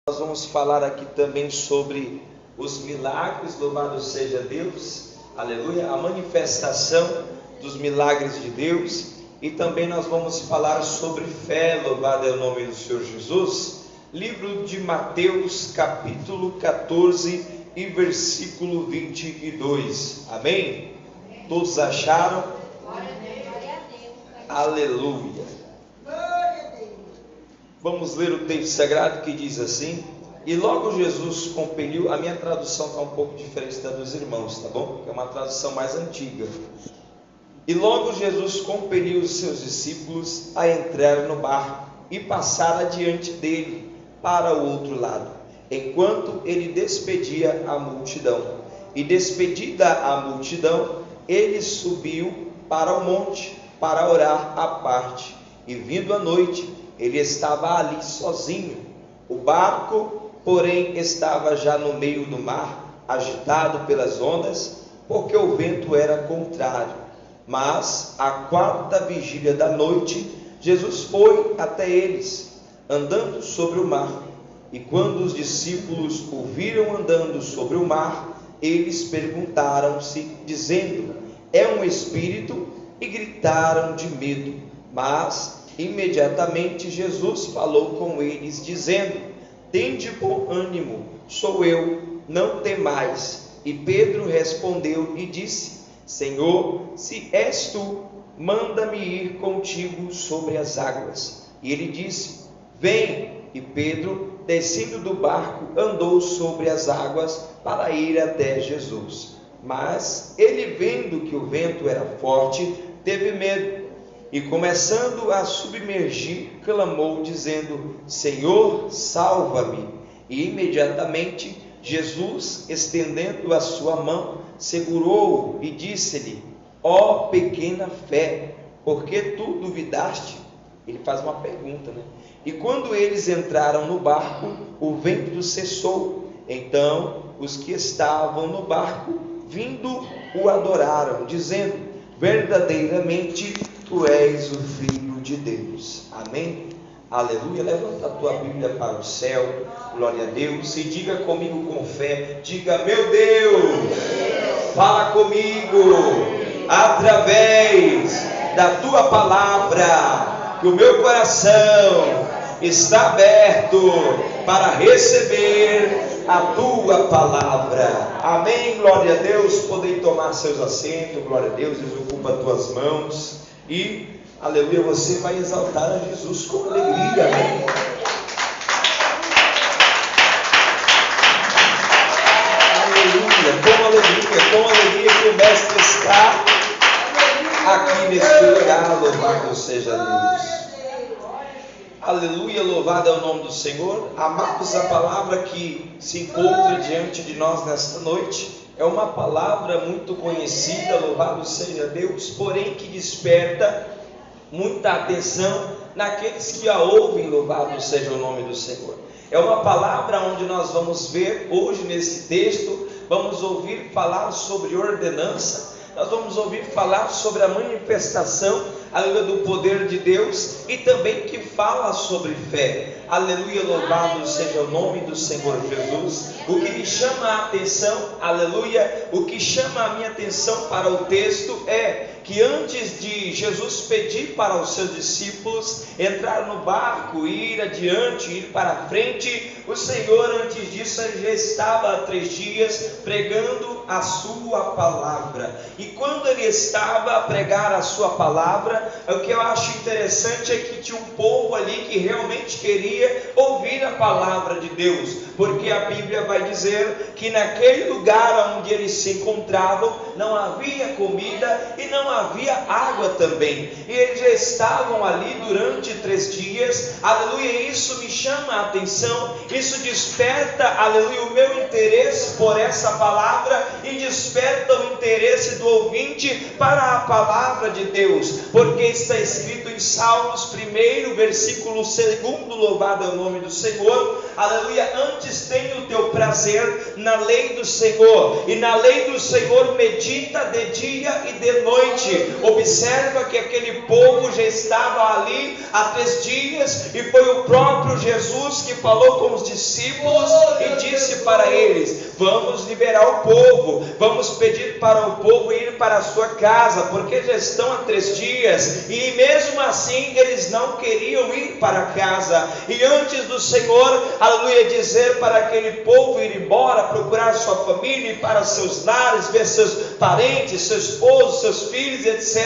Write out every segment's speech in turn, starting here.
Nós vamos falar aqui também sobre os milagres, louvado seja Deus, aleluia, a manifestação dos milagres de Deus. E também nós vamos falar sobre fé, louvado é o nome do Senhor Jesus. Livro de Mateus, capítulo 14 e versículo 22, amém? Todos acharam? Aleluia. Vamos ler o texto sagrado que diz assim: e logo Jesus compeliu, a minha tradução está um pouco diferente da dos irmãos, tá bom? Porque é uma tradução mais antiga. E logo Jesus compeliu os seus discípulos a entrar no barco e passar adiante dele para o outro lado, enquanto ele despedia a multidão. E despedida a multidão, ele subiu para o monte para orar à parte. E vindo a noite, ele estava ali sozinho. O barco, porém, estava já no meio do mar, agitado pelas ondas, porque o vento era contrário. Mas, à quarta vigília da noite, Jesus foi até eles, andando sobre o mar. E quando os discípulos o viram andando sobre o mar, eles perguntaram-se, dizendo: é um espírito? E gritaram de medo. Mas imediatamente Jesus falou com eles, dizendo: tende bom ânimo, sou eu, não temais. E Pedro respondeu e disse: Senhor, se és tu, manda-me ir contigo sobre as águas. E ele disse: vem. E Pedro, descendo do barco, andou sobre as águas para ir até Jesus. Mas ele, vendo que o vento era forte, teve medo. E começando a submergir, clamou, dizendo: Senhor, salva-me. E imediatamente Jesus, estendendo a sua mão, segurou-o e disse-lhe: ó pequena fé, por que tu duvidaste? Ele faz uma pergunta, né? E quando eles entraram no barco, o vento cessou. Então os que estavam no barco, vindo, o adoraram, dizendo: verdadeiramente tu és o Filho de Deus. Amém? Aleluia. Levanta a tua Bíblia para o céu, glória a Deus, e diga comigo com fé, diga: meu Deus, fala comigo, através da tua palavra, que o meu coração está aberto para receber a tua palavra. Amém, glória a Deus. Podem tomar seus assentos, glória a Deus, desocupa as tuas mãos e, aleluia, você vai exaltar a Jesus com alegria, amém? Aleluia, com alegria que o Mestre está aqui neste lugar, louvado seja Deus. Aleluia, louvado é o nome do Senhor. Amados, a palavra que se encontra diante de nós nesta noite é uma palavra muito conhecida, louvado seja Deus, porém que desperta muita atenção naqueles que a ouvem, louvado seja o nome do Senhor. É uma palavra onde nós vamos ver hoje nesse texto, vamos ouvir falar sobre ordenança, nós vamos ouvir falar sobre a manifestação, aleluia, do poder de Deus, e também que fala sobre fé. Aleluia, louvado seja o nome do Senhor Jesus. O que me chama a atenção, aleluia, o que chama a minha atenção para o texto é que antes de Jesus pedir para os seus discípulos entrar no barco, ir adiante, ir para frente, o Senhor antes disso já estava há 3 dias pregando a sua palavra. E quando ele estava a pregar a sua palavra, o que eu acho interessante é que tinha um povo ali que realmente queria ouvir a palavra de Deus, porque a Bíblia vai dizer que naquele lugar onde eles se encontravam não havia comida e não havia água também, e eles já estavam ali durante 3 dias, aleluia. Isso me chama a atenção, isso desperta, aleluia, o meu interesse por essa palavra e desperta o interesse do ouvinte para a palavra de Deus, porque está escrito em Salmos 1, versículo 2, louvado é o nome do Senhor, aleluia, antes tenho o teu prazer na lei do Senhor, e na lei do Senhor medita de dia e de noite. Observa que aquele povo já estava ali há 3 dias, e foi o próprio Jesus que falou com os discípulos e disse para eles: vamos liberar o povo, vamos pedir para o povo ir para a sua casa, porque já estão há 3 dias, e mesmo assim eles não queriam ir para casa. E antes do Senhor, aleluia, dizer para aquele povo ir embora, procurar sua família, ir para seus lares, ver seus parentes, seu esposo, seus filhos, etc.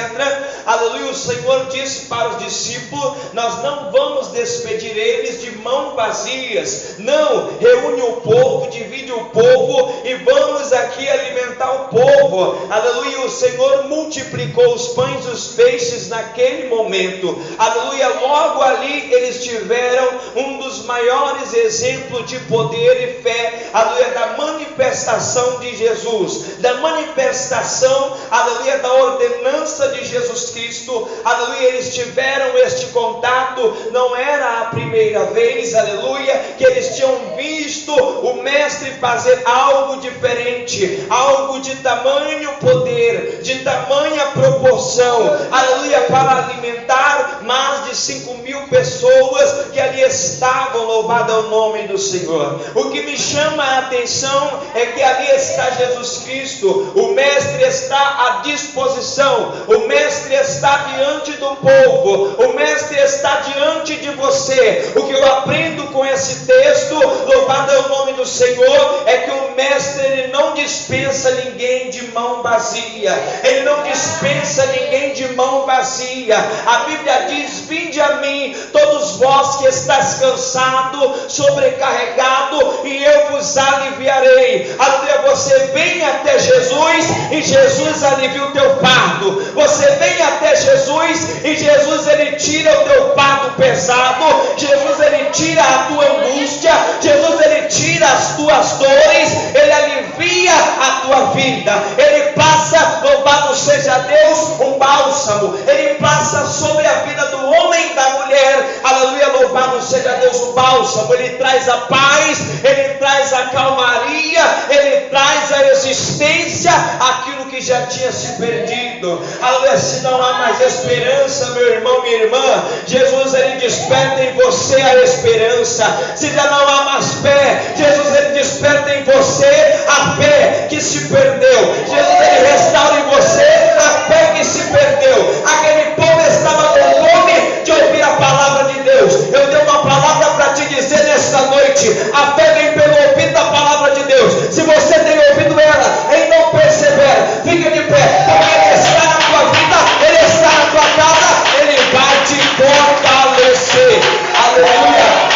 Aleluia, o Senhor disse para os discípulos: nós não vamos despedir eles de mãos vazias, não, reúne o povo, divide o povo e vamos aqui alimentar o povo. Aleluia, o Senhor multiplicou os pães e os peixes naquele momento, aleluia, logo ali eles tiveram um dos maiores exemplos de poder e fé, aleluia, da manifestação de Jesus, da manifestação, aleluia, da ordenança de Jesus Cristo, aleluia, eles tiveram este contato, não era a primeira vez, aleluia, que eles tinham visto o Mestre fazer algo diferente, algo de tamanho poder, de tamanha proporção, aleluia, para alimentar mais de 5.000 pessoas que ali estavam. Louvado é o nome do Senhor. O que me chama a atenção é que ali está Jesus Cristo, o Mestre está à disposição, o Mestre está diante do povo, o Mestre está diante de você. O que eu aprendo com esse texto, louvado é o nome do Senhor, é que o Mestre, ele não dispensa ninguém de mão vazia, ele não dispensa ninguém de mão vazia. A Bíblia diz: vinde a mim, todos vós que estáis cansados, sobrecarregados, e eu vos aliviarei. Aleluia, você vem até Jesus e Jesus alivia o teu fardo. Você vem até Jesus e Jesus, ele tira o teu fardo pesado. Jesus, ele tira a tua angústia. Jesus, ele tira as tuas dores. Ele alivia a tua vida. Ele passa, louvado seja Deus, um bálsamo. Ele passa sobre a vida do homem e da mulher. Aleluia, louvado seja Deus, o bálsamo. Ele traz a paz, ele traz a calmaria, ele traz a existência, aquilo que já tinha se perdido. Aleluia, se não há mais esperança, meu irmão, minha irmã, Jesus, ele desperta em você a esperança. Se já não há mais fé, Jesus, ele desperta em você a fé que se perdeu. Jesus, ele restaura em você a fé que se perdeu. Aquele povo estava com fome de ouvir a palavra de Deus. Eu tenho uma palavra para te dizer nesta noite: a fé vem pelo ouvir da palavra de Deus. Se você tem ouvido ela, então persevera, fica de pé, porque ele está na tua vida, ele está na tua casa, ele vai te fortalecer. Aleluia.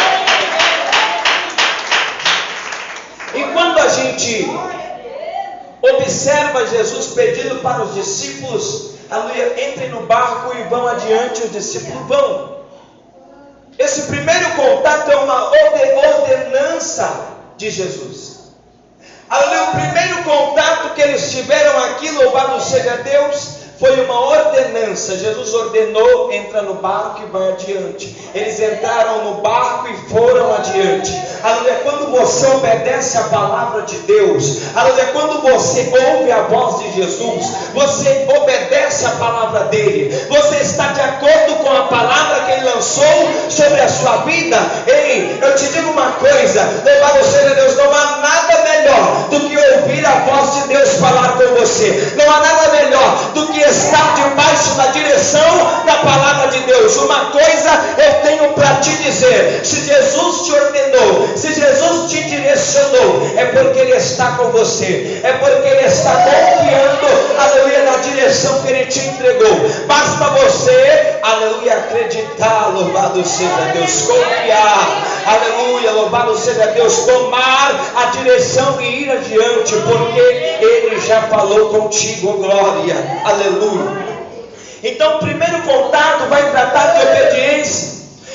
E quando a gente observa Jesus pedindo para os discípulos, aleluia, entrem no barco e vão adiante, os discípulos vão. Esse primeiro contato é uma ordenança de Jesus. Aleluia, o primeiro contato que eles tiveram aqui, louvado seja Deus, foi uma ordenança. Jesus ordenou: entra no barco e vai adiante. Eles entraram no barco e foram adiante. Aleluia, quando você obedece a palavra de Deus, aleluia, quando você ouve a voz de Jesus, você obedece a palavra dele, você está de acordo com a palavra que ele lançou sobre a sua vida. Ei, eu te digo uma coisa, louvado seja Deus, não há nada melhor do que ouvir a voz de Deus falar com você. Não há nada melhor do que estar debaixo da direção da palavra de Deus. Uma coisa eu tenho para te dizer: se Jesus te ordenou, se Jesus te direcionou, é porque ele está com você, é porque ele está confiando, aleluia, na direção que ele te entregou. Basta você, aleluia, acreditar, louvado seja Deus, confiar, aleluia, louvado seja Deus, tomar a direção e ir adiante, porque ele já falou contigo, glória, aleluia. Então o primeiro contato vai tratar de obediência.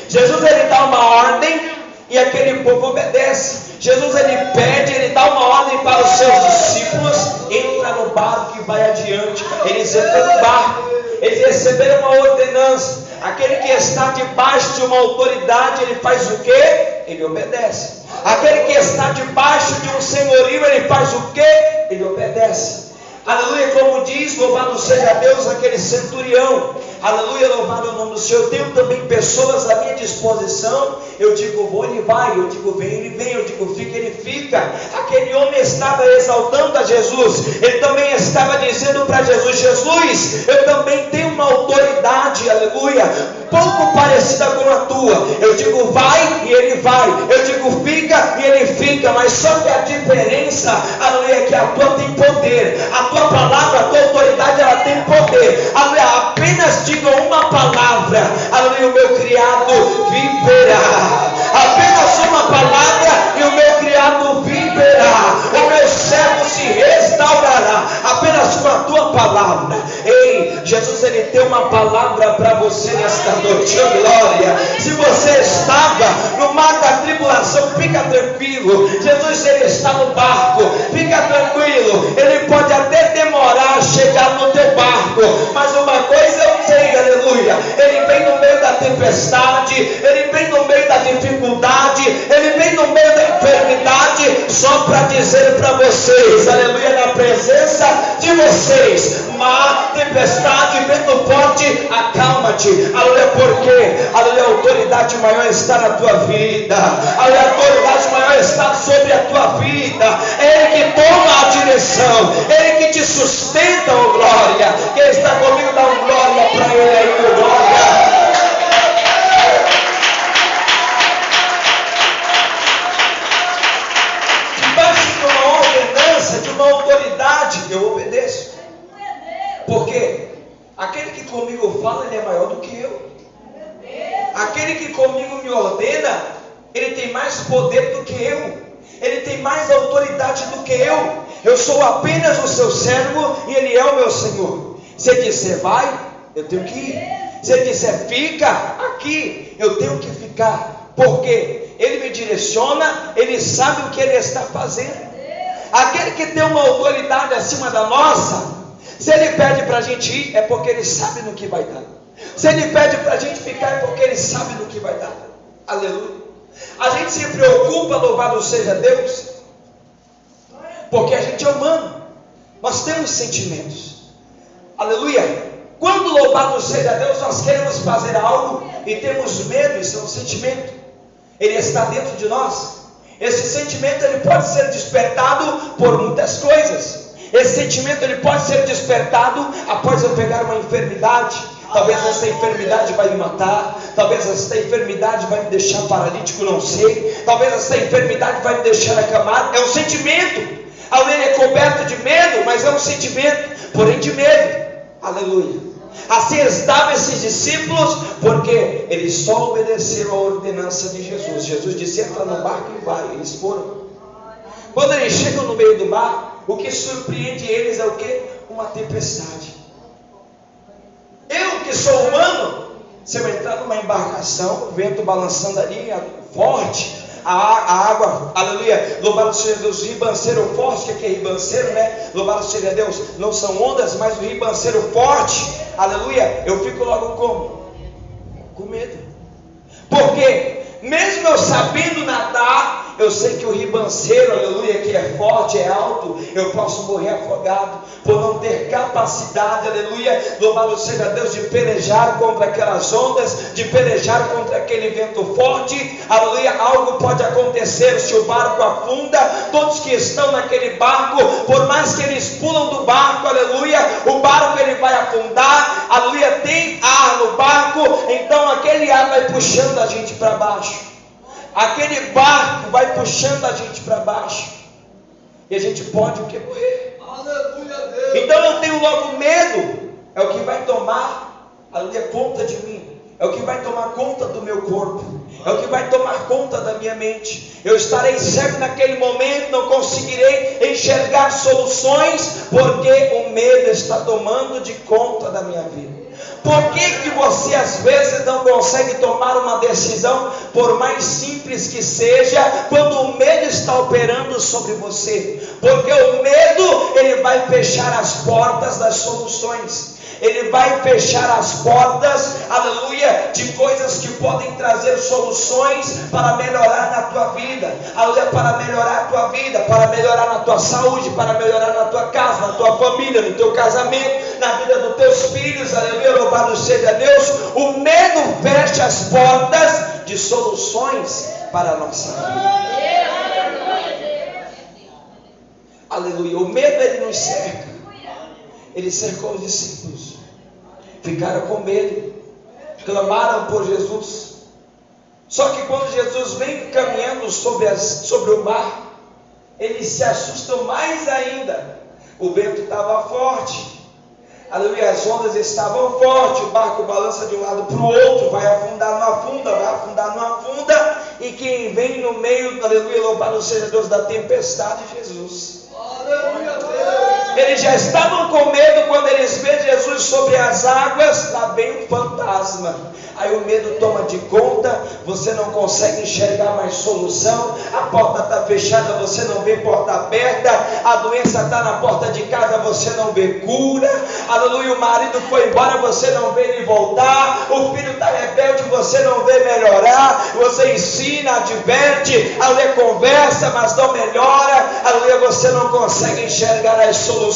Jesus, ele dá uma ordem e aquele povo obedece. Jesus, ele pede, ele dá uma ordem para os seus discípulos: entra no barco e vai adiante. Eles entram no barco, eles receberam uma ordenança. Aquele que está debaixo de uma autoridade, ele faz o quê? Ele obedece. Aquele que está debaixo de um senhorio, ele faz o quê? Ele obedece. Aleluia, como diz, louvado seja Deus, aquele centurião. Aleluia, louvado é o nome do Senhor. Eu tenho também pessoas à minha disposição. Eu digo vou, ele vai. Eu digo vem, ele vem. Eu digo fica, ele fica. Aquele homem estava exaltando a Jesus. Ele também estava dizendo para Jesus: Jesus, eu também tenho uma autoridade, aleluia, um pouco parecida com a tua. Eu digo vai e ele vai. Eu digo fica e ele fica. Mas só que a diferença, aleluia, é que a tua tem poder. A tua palavra, a tua autoridade, ela tem poder. Aleluia, apenas diga uma palavra, aleluia, o meu criado viverá. Apenas uma palavra e o meu criado viverá. O meu servo se restaurará. Apenas com a tua palavra. Ei, Jesus, ele tem uma palavra para você nesta noite. Oh, glória. Se você estava no mar da tribulação, fica tranquilo. Jesus, ele está no barco. Fica tranquilo. Ele pode até demorar a chegar no teu barco, mas uma coisa eu sei, aleluia, ele vem no meio da tempestade, ele vem no meio da dificuldade, ele vem no meio da enfermidade, só para dizer para vocês, aleluia, na presença de vocês: mar, tempestade, vento forte, acalma-te. Aleluia, porque aleluia, a autoridade maior está na tua vida. Aleluia, a autoridade maior está sobre a tua vida. É ele que toma a direção, ele que te sustenta, oh glória. Quem está comigo, dá um glória para ele aí, oh glória. Debaixo de uma ordenança, de uma autoridade, eu obedeço. Porque aquele que comigo fala, ele é maior do que eu. Aquele que comigo me ordena, ele tem mais poder do que eu. Ele tem mais autoridade do que eu. Eu sou apenas o seu servo e ele é o meu Senhor. Se ele disser vai, eu tenho que ir. Se ele disser fica aqui, eu tenho que ficar. Porque ele me direciona, ele sabe o que ele está fazendo. Aquele que tem uma autoridade acima da nossa, se ele pede para a gente ir, é porque ele sabe no que vai dar. Se ele pede para a gente ficar, é porque ele sabe no que vai dar. Aleluia. A gente se preocupa, louvado seja Deus, porque a gente é humano. Nós temos sentimentos. Aleluia. Quando, louvado seja Deus, nós queremos fazer algo e temos medo, isso é um sentimento. Ele está dentro de nós. Esse sentimento, ele pode ser despertado por muitas coisas. Esse sentimento, ele pode ser despertado após eu pegar uma enfermidade. Talvez essa enfermidade vai me matar. Talvez essa enfermidade vai me deixar paralítico, não sei. Talvez essa enfermidade vai me deixar acamado. É um sentimento. A orelha é coberta de medo, mas é um sentimento, porém de medo. Aleluia. Assim estavam esses discípulos, porque eles só obedeceram a ordenança de Jesus. Jesus disse: entra no barco e vai. Eles foram. Quando eles chegam no meio do mar, o que surpreende eles é o quê? Uma tempestade. Eu que sou humano, se eu entrar numa embarcação, o vento balançando ali, forte, a água, aleluia, louvado seja Deus, ribanceiro forte, que é ribanceiro, né? Louvado seja Deus, não são ondas, mas o ribanceiro forte, aleluia, eu fico logo como? Com medo. Porque mesmo eu sabendo nadar, eu sei que o ribanceiro, aleluia, que é forte, é alto, eu posso morrer afogado, por não ter capacidade, aleluia, louvado seja Deus, de pelejar contra aquelas ondas, de pelejar contra aquele vento forte, aleluia. Algo pode acontecer se o barco afunda. Todos que estão naquele barco, por mais que eles pulam do barco, aleluia, o barco ele vai afundar, aleluia, tem ar no barco, então aquele ar vai puxando a gente para baixo. Aquele barco vai puxando a gente para baixo. E a gente pode o que? Morrer. Aleluia, Deus. Então eu tenho logo medo. É o que vai tomar, aleluia, conta de mim. É o que vai tomar conta do meu corpo. É o que vai tomar conta da minha mente. Eu estarei cego naquele momento, não conseguirei enxergar soluções, porque o medo está tomando de conta da minha vida. Por que você às vezes não consegue tomar uma decisão, por mais simples que seja, quando o medo está operando sobre você? Porque o medo, ele vai fechar as portas das soluções. Ele vai fechar as portas, aleluia, de coisas que podem trazer soluções para melhorar na tua vida, aleluia, para melhorar a tua vida, para melhorar na tua saúde, para melhorar na tua casa, na tua família, no teu casamento, na vida dos teus filhos, aleluia, louvado seja Deus. O medo fecha as portas de soluções para a nossa vida. Aleluia, o medo ele nos cerca. Ele cercou os discípulos, ficaram com medo, clamaram por Jesus. Só que quando Jesus vem caminhando sobre o mar, eles se assustam mais ainda. O vento estava forte, aleluia, as ondas estavam fortes, o barco balança de um lado para o outro, vai afundar, não afunda, vai afundar, não afunda. E quem vem no meio, aleluia, louvado seja Deus, da tempestade, Jesus. Eles já estavam com medo quando eles veem Jesus sobre as águas. Lá vem um fantasma. Aí o medo toma de conta. Você não consegue enxergar mais solução. A porta está fechada, você não vê porta aberta. A doença está na porta de casa, você não vê cura. Aleluia, o marido foi embora, você não vê ele voltar. O filho está rebelde, você não vê melhorar. Você ensina, adverte, aleluia, conversa, mas não melhora. Aleluia, você não consegue enxergar as soluções.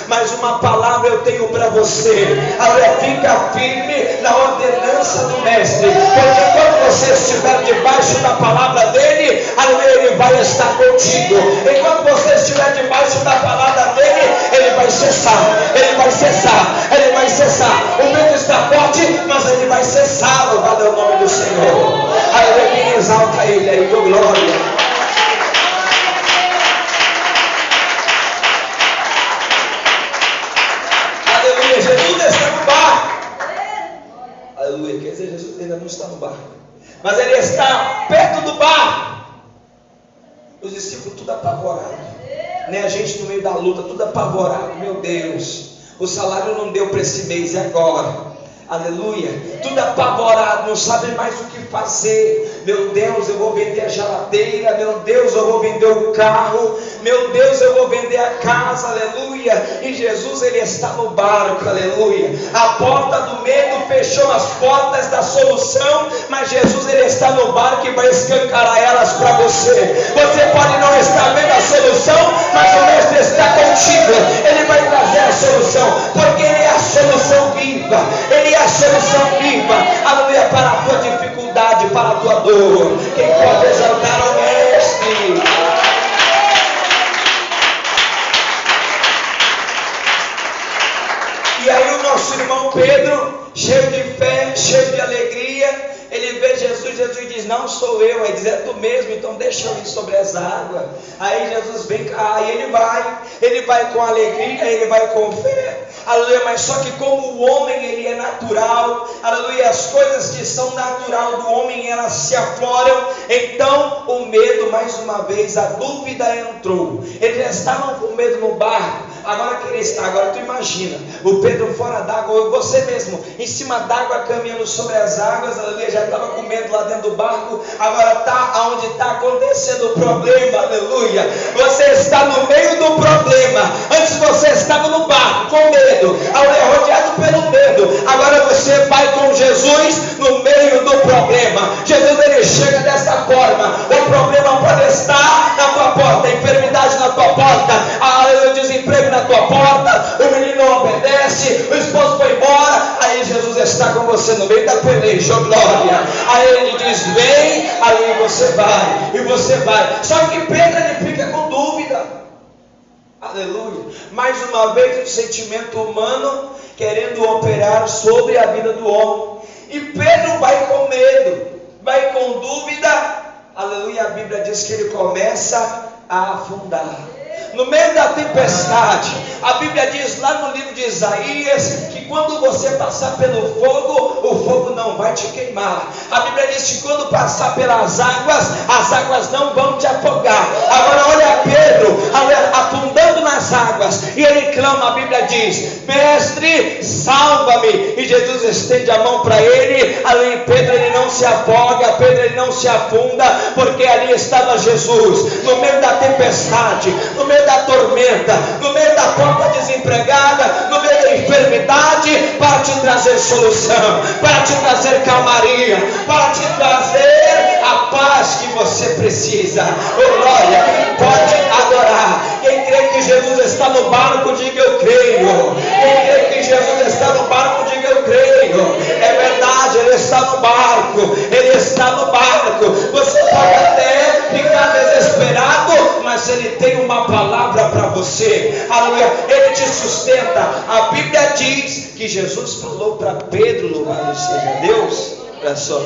Mas uma palavra eu tenho para você, aleluia, fica firme na ordenança do mestre, porque quando você estiver debaixo da palavra dele, aleluia, ele vai estar contigo. Enquanto você estiver debaixo da palavra dele, ele vai cessar, ele vai cessar, ele vai cessar. O vento está forte, mas ele vai cessar. Louvado é o nome do Senhor. Aleluia, quem exalta ele aí, com glória. Jesus está no barco. Aleluia, quer dizer, Jesus ainda não está no barco, mas ele está perto do barco. Os discípulos tudo apavorado, né? A gente no meio da luta, tudo apavorado. Meu Deus, o salário não deu para esse mês, e agora? Aleluia, tudo apavorado, não sabe mais o que fazer. Meu Deus, eu vou vender a geladeira. Meu Deus, eu vou vender o carro. Meu Deus, eu vou vender a casa. Aleluia. E Jesus, ele está no barco. Aleluia. A porta do medo fechou as portas da solução, mas Jesus, ele está no barco e vai escancarar elas para você. Você pode não estar vendo a solução, mas o mestre está contigo. Ele vai trazer a solução, porque ele é a solução viva. Ele é a solução viva, aleluia, para a tua dificuldade, para a tua dor. Quem pode exaltar o mestre? E aí o nosso irmão Pedro, cheio de fé, cheio de alegria, ele vê Jesus, Jesus diz, não sou eu. Aí diz, é tu mesmo, então deixa eu ir sobre as águas. Aí Jesus vem cá, aí ele vai com alegria, ele vai com fé, aleluia. Mas só que como o homem, ele é natural, aleluia, as coisas que são natural do homem, elas se afloram. Então o medo, mais uma vez, a dúvida entrou. Eles já estavam com medo no barco, agora que ele está, agora tu imagina, o Pedro fora d'água, você mesmo, em cima d'água, caminhando sobre as águas, aleluia, já estava com medo lá dentro do barco, agora está onde está acontecendo o problema, aleluia. Você está no meio do problema. Antes você estava no barco com medo, aleluia, rodeado pelo medo. Agora você vai com Jesus no meio do problema. Jesus, ele chega dessa forma. O problema pode estar na tua porta, a enfermidade na tua porta, o desemprego na tua porta, o menino não obedece, o esposo foi embora. Aí Jesus está com você no meio da peleja, oh glória. Aí ele diz, vem, aí você vai, e você vai. Só que Pedro, ele fica com dúvida, aleluia. Mais uma vez o sentimento humano querendo operar sobre a vida do homem. E Pedro vai com medo, vai com dúvida, aleluia. A Bíblia diz que ele começa a afundar no meio da tempestade. A Bíblia diz lá no livro de Isaías que quando você passar pelo fogo, o fogo não vai te queimar. A Bíblia diz que quando passar pelas águas, as águas não vão te afogar. Agora olha Pedro, afundando nas águas, e ele clama. A Bíblia diz, mestre, salva-me. E Jesus estende a mão para ele. Ali Pedro, ele não se afoga, Pedro, ele não se afunda, porque ali estava Jesus, no meio da tempestade, no meio da tormenta, no meio da porta desempregada, no meio da enfermidade, para te trazer solução, para te trazer calmaria, para te trazer a paz que você precisa. Oh, glória! Pode adorar. Quem crê que Jesus está no barco, diga eu creio. Quem crê que Jesus está no barco, diga eu creio. É verdade, Ele está no barco. Ele está no barco. Você pode até ficar desesperado, mas Ele tem uma palavra para você. Aleluia. Ele te sustenta. A Bíblia diz que Jesus falou para Pedro, louvado seja Deus. Olha só.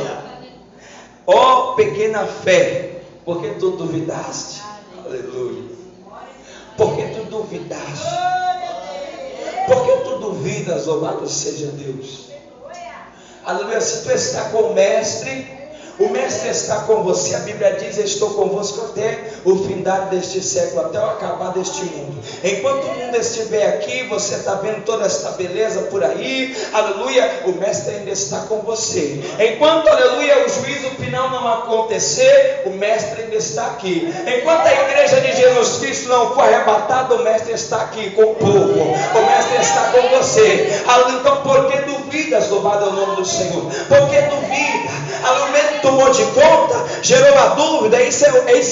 Ó pequena fé, porque tu duvidaste. Aleluia. Porque tu duvidaste. Porque tu duvidas, louvado seja Deus. Aleluia. Se tu está com o mestre está com você. A Bíblia diz: estou convosco até o findar deste século, até o acabar deste mundo. Enquanto o mundo estiver aqui, você está vendo toda esta beleza por aí, aleluia, o mestre ainda está com você. Enquanto, aleluia, o juízo final não acontecer, o mestre ainda está aqui. Enquanto a igreja de Jesus Cristo não for arrebatada, o mestre está aqui com o povo. O mestre está com você. Aleluia. Então, por que duvidas? Louvado é o nome do Senhor. Por que duvida? Aleluia. Tomou de conta, gerou a dúvida. Isso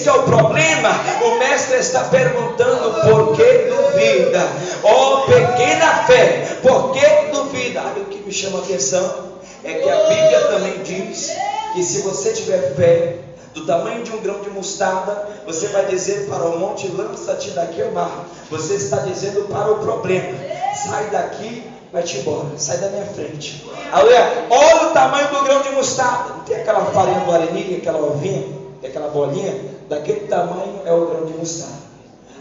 que é o problema. O mestre está perguntando: por que duvida? Ó pequena fé, por que duvida? O que me chama a atenção é que a Bíblia também diz que se você tiver fé do tamanho de um grão de mostarda, você vai dizer para o monte: lança-te daqui ao mar. Você está dizendo para o problema: sai daqui, vai-te embora, sai da minha frente. Aleluia. Olha o tamanho do grão de mostarda. Não tem aquela farinha do arenilha, aquela ovinha, aquela bolinha? Daquele tamanho é o grão de mostarda.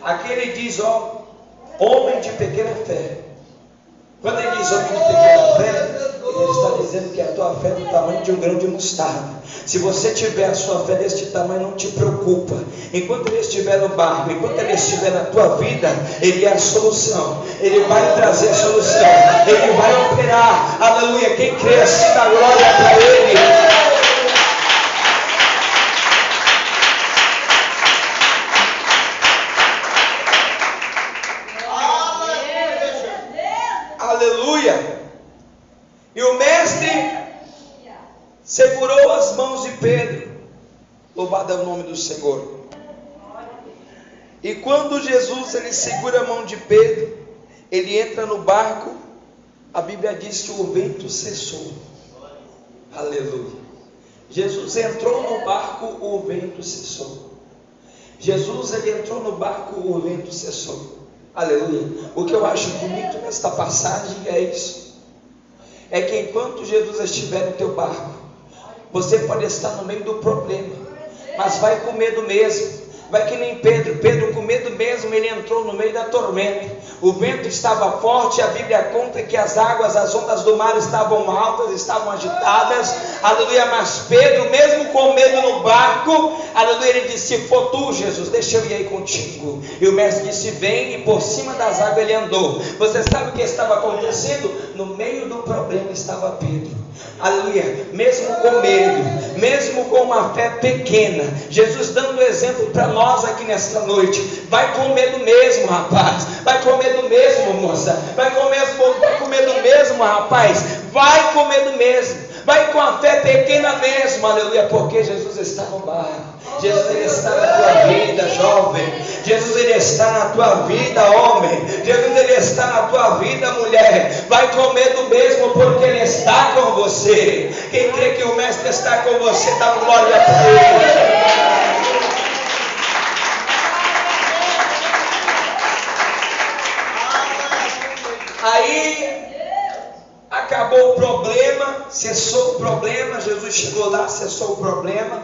Aqui ele diz: ó, homem de pequena fé. Quando ele diz homem de pequena fé, ele está dizendo que a tua fé é do tamanho de um grão de mostarda. Se você tiver a sua fé deste tamanho, não te preocupa. Enquanto Ele estiver no barco, enquanto Ele estiver na tua vida, Ele é a solução. Ele vai trazer a solução. Ele vai operar. Aleluia. Quem crê assim, dá glória para Ele. Aleluia. E o mestre segurou as mãos de Pedro. Louvado é o nome do Senhor. E quando Jesus ele segura a mão de Pedro, ele entra no barco. A Bíblia diz que o vento cessou. Aleluia. Jesus entrou no barco, o vento cessou. Jesus ele entrou no barco, o vento cessou. Aleluia. O que eu acho bonito nesta passagem é isso. É que enquanto Jesus estiver no teu barco, você pode estar no meio do problema, mas vai com medo mesmo. Vai que nem Pedro. Pedro com medo mesmo, ele entrou no meio da tormenta. O vento estava forte, a Bíblia conta que as águas, as ondas do mar estavam altas, estavam agitadas. Aleluia. Mas Pedro, mesmo com medo no barco, aleluia, ele disse: se for tu, Jesus, deixa eu ir aí contigo. E o mestre disse: vem, e por cima das águas ele andou. Você sabe o que estava acontecendo? No meio do problema estava Pedro. Aleluia. Mesmo com medo, mesmo com uma fé pequena, Jesus dando exemplo para nós aqui nesta noite. Vai com medo mesmo, rapaz. Vai com medo mesmo, moça. Vai com medo mesmo, rapaz. Vai com medo mesmo. Vai com a fé pequena mesmo, aleluia, porque Jesus está no barco. Jesus ele está na tua vida, jovem. Jesus ele está na tua vida, homem. Jesus ele está na tua vida, mulher. Vai com medo mesmo, porque Ele está com você. Quem crê que o Mestre está com você, dá glória para Ele. Aí acabou o problema, cessou o problema. Jesus chegou lá, cessou o problema.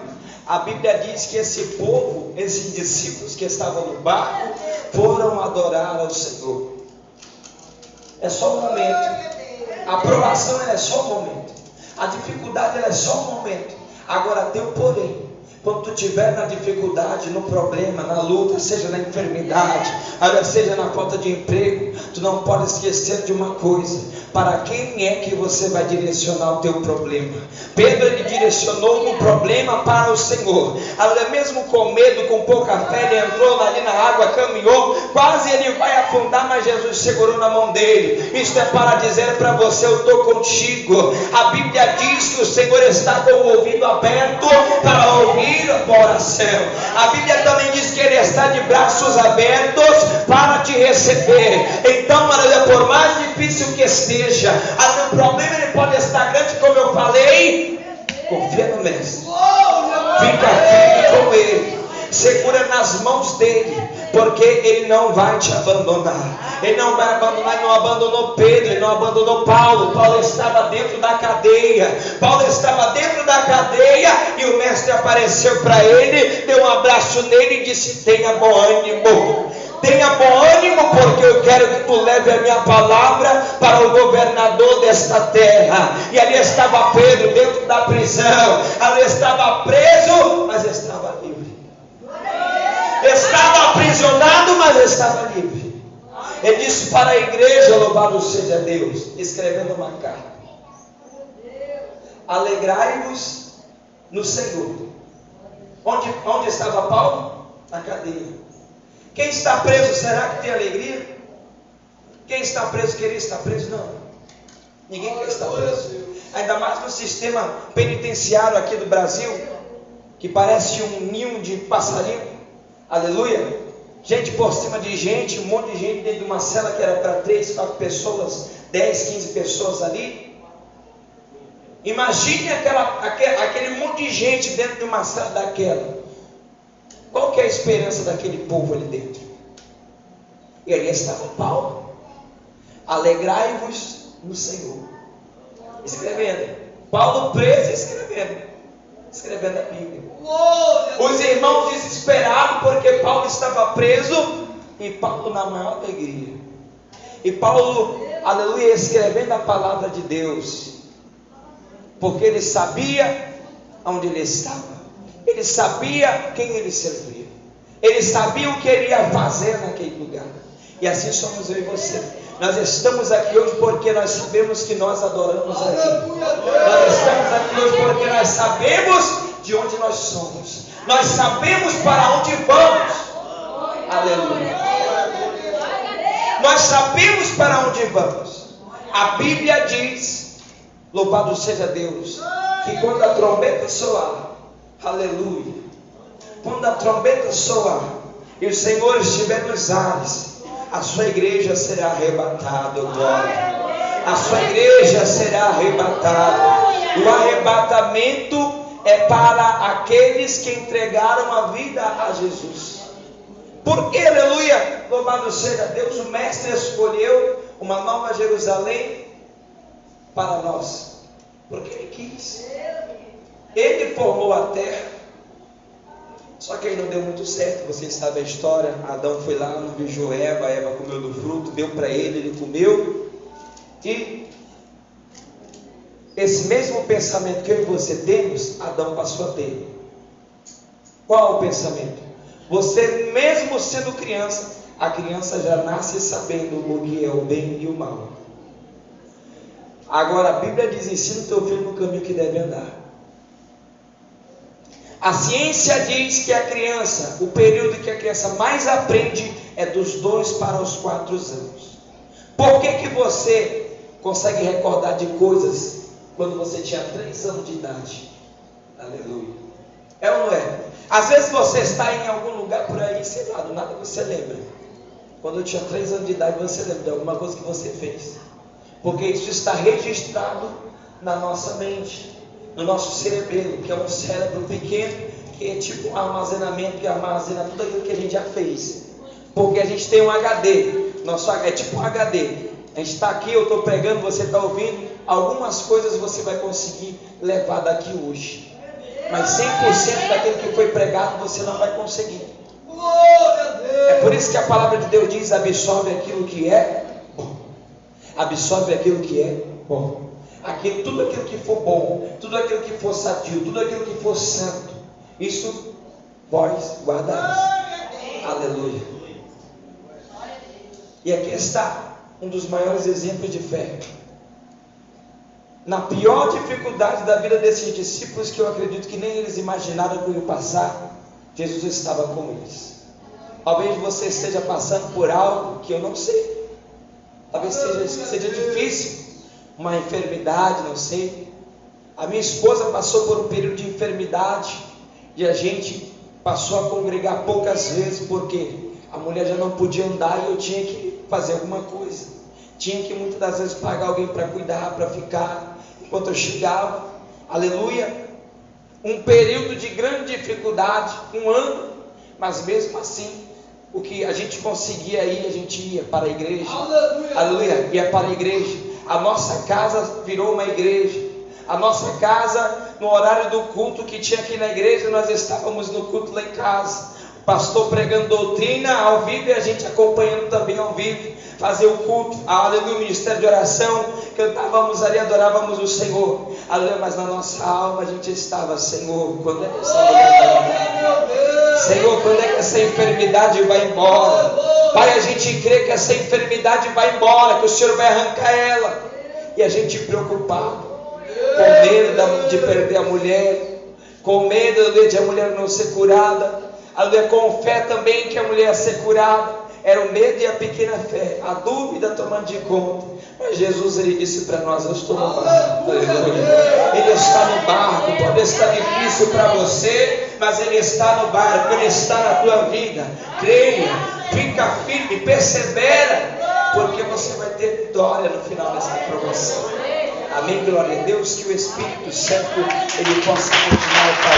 A Bíblia diz que esse povo, esses discípulos que estavam no barco, foram adorar ao Senhor. É só um momento. A provação é só um momento. A dificuldade é só um momento. Agora tem um porém. Quando tu estiver na dificuldade, no problema, na luta, seja na enfermidade, seja na falta de emprego, tu não pode esquecer de uma coisa: para quem é que você vai direcionar o teu problema? Pedro, ele direcionou o problema para o Senhor. Mesmo com medo, com pouca fé, ele entrou ali na água, caminhou, quase ele vai afundar, mas Jesus segurou na mão dele. Isto é para dizer para você: eu estou contigo. A Bíblia diz que o Senhor está com o ouvido aberto para ouvir a oração. A Bíblia também diz que Ele está de braços abertos para te receber. Então, por mais difícil que esteja, o problema ele pode estar grande, como eu falei, confia no Mestre, fica firme com Ele, segura nas mãos dele, porque Ele não vai te abandonar. Ele não vai abandonar. Ele não abandonou Pedro, Ele não abandonou Paulo. Paulo estava dentro da cadeia. E o Mestre apareceu para ele, deu um abraço nele e disse: tenha bom ânimo. Tenha bom ânimo, porque eu quero que tu leve a minha palavra para o governador desta terra. E ali estava Pedro dentro da prisão. Ali estava preso, mas estava livre. Estava aprisionado, mas estava livre. Ele disse para a igreja, louvado seja Deus, escrevendo uma carta: alegrai-vos no Senhor. Onde estava Paulo? Na cadeia. Quem está preso, será que tem alegria? Quem está preso queria estar preso? Não. Ninguém quer estar preso. Ainda mais no sistema penitenciário aqui do Brasil, que parece um ninho de passarinho. Aleluia. Gente por cima de gente, um monte de gente dentro de uma cela que era para 3, 4 pessoas, 10, 15 pessoas ali. Imagine aquele monte de gente dentro de uma sala daquela. Qual que é a esperança daquele povo ali dentro? E ali estava Paulo: alegrai-vos no Senhor. Escrevendo. Paulo preso, escrevendo a Bíblia. Os irmãos desesperados porque Paulo estava preso, e Paulo na maior alegria. E Paulo, aleluia, escrevendo a palavra de Deus, porque ele sabia onde ele estava. Ele sabia quem ele servia. Ele sabia o que ele ia fazer naquele lugar. E assim somos eu e você. Nós estamos aqui hoje porque nós sabemos que nós adoramos a Deus. Nós estamos aqui hoje porque nós sabemos de onde nós somos. Nós sabemos para onde vamos. Aleluia. Nós sabemos para onde vamos. A Bíblia diz, louvado seja Deus, que quando a trombeta soar, aleluia, quando a trombeta soar e o Senhor estiver nos ares, a sua igreja será arrebatada, glória. A sua igreja será arrebatada. O arrebatamento é para aqueles que entregaram a vida a Jesus. Porque, aleluia, louvado seja Deus, o Mestre escolheu uma nova Jerusalém para nós, porque Ele quis. Ele formou a terra, só que aí não deu muito certo. Você sabe a história. Adão foi lá, não beijou Eva, Eva comeu do fruto, deu para ele comeu. E esse mesmo pensamento que eu e você temos, Adão passou a ter. Qual o pensamento? Você mesmo sendo criança, a criança já nasce sabendo o que é o bem e o mal. Agora a Bíblia diz: ensina o teu filho no caminho que deve andar. A ciência diz que a criança, o período que a criança mais aprende é dos 2 para os 4 anos. Por que você consegue recordar de coisas quando você tinha 3 anos de idade? Aleluia. É ou não é? Às vezes você está em algum lugar por aí, sei lá, do nada você lembra. Quando eu tinha 3 anos de idade, você lembra de alguma coisa que você fez. Porque isso está registrado na nossa mente, no nosso cerebelo, que é um cérebro pequeno, que é tipo um armazenamento, que armazena tudo aquilo que a gente já fez. Porque a gente tem um HD, é tipo um HD. A gente está aqui, eu estou pregando, você está ouvindo, algumas coisas você vai conseguir levar daqui hoje. Mas 100% daquilo que foi pregado você não vai conseguir. É por isso que a palavra de Deus diz: absorve aquilo que é bom. Absorve aquilo que é bom. Tudo aquilo que for bom, tudo aquilo que for sadio, tudo aquilo que for santo, isso vós guardareis. Aleluia. E aqui está um dos maiores exemplos de fé. Na pior dificuldade da vida desses discípulos, que eu acredito que nem eles imaginaram que iam passar, Jesus estava com eles. Talvez você esteja passando por algo que eu não sei. Talvez seja difícil, uma enfermidade, não sei. A minha esposa passou por um período de enfermidade e a gente passou a congregar poucas vezes, porque a mulher já não podia andar e eu tinha que fazer alguma coisa. Tinha que muitas das vezes pagar alguém para cuidar, para ficar enquanto eu chegava. Aleluia. Um período de grande dificuldade, 1 ano, mas mesmo assim, o que a gente conseguia ir, a gente ia para a igreja. Aleluia. Ia para a igreja. A nossa casa virou uma igreja. A nossa casa, no horário do culto que tinha aqui na igreja, nós estávamos no culto lá em casa. O pastor pregando doutrina ao vivo e a gente acompanhando também ao vivo. Fazer o culto, aleluia, o ministério de oração, cantávamos ali, adorávamos o Senhor, aleluia, mas na nossa alma a gente estava, Senhor, quando é que essa mulher vai embora? Senhor, quando é que essa enfermidade vai embora? Pai, a gente crê que essa enfermidade vai embora, que o Senhor vai arrancar ela, e a gente preocupado, com medo de perder a mulher, com medo de a mulher não ser curada, aleluia, com fé também que a mulher ia ser curada. Era o medo e a pequena fé, a dúvida tomando de conta. Mas Jesus, ele disse para nós: eu estou no barco. Ele está no barco. Pode estar difícil para você, mas ele está no barco, ele está na tua vida. Creia, fica firme, persevera, porque você vai ter vitória no final dessa promoção. Amém, glória a Deus. Que o Espírito Santo ele possa continuar, Pai.